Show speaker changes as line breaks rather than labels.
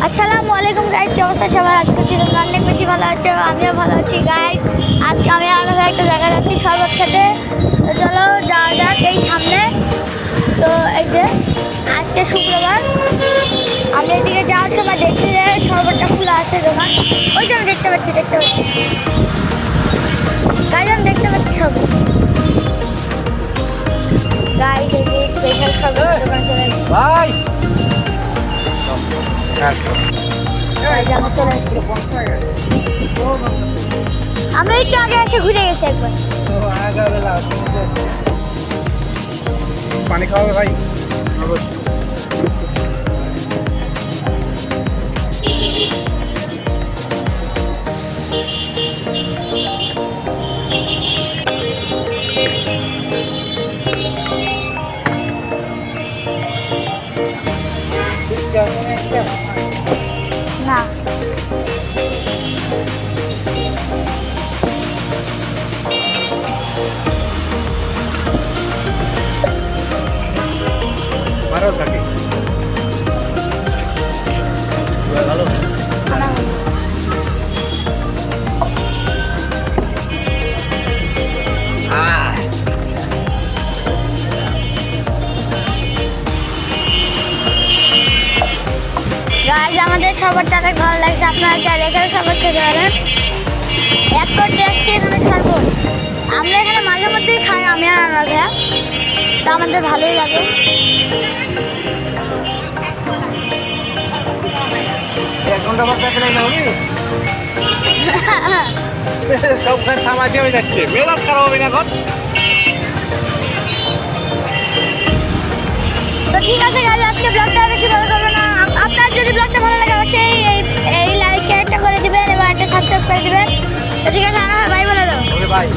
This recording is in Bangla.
আসসালামু আলাইকুম গাইস, কি অবস্থা সবার? আজকে তোমরা অনেক বেশি ভালো আছো, আমিও ভালো আছি গাইস। আজকে আমি আলাদা একটা জায়গায় যাচ্ছি শরবত খেতে। তো চলো যাওয়া যাক এই সামনে। তো এই যে আজকে শুক্রবার, আমি এদিকে যাওয়ার সময় দেখছি যে শরবতটা খোলা আছে দোকান। ওই যে আমি দেখতে পাচ্ছি গাইস, আমি দেখতে পাচ্ছি শরবত গাইস। এই যে স্পেশাল শরবত দোকান চলে এসেছে
ভাই
আমরা একটু আগে এসে ঘুরে গেছি একবার।
পানি খাওয়াবে ভাই?
না
ভালো থাকে ভালো।
গাইজ আমাদের শরবতটা অনেক ভালো লাগছে। আপনারা চাইলে এখানে শরবত খেতে পারেন, এত টেস্টি এখানে শরবত। আমরা এখানে মাঝে মধ্যেই খাই, আমি আর আমার ভাইয়া, তা আমাদের ভালোই লাগে।
এক ঘন্টা বাদ দেখে না উনি সব থামা দিয়ে যাচ্ছে, মেজাজ খারাপ হবে না এখন।
তো ঠিক আছে গাইজ, আজকে ব্লগটা বেশি বড় করবো না। আপনার যদি ব্লগটা ভালো লাগে অবশ্যই এই লাইক একটা করে দিবেন এবং একটা সাবস্ক্রাইব করে দিবেন। তো ঠিক আছে, বাই বলে দেবো।
Okay bye.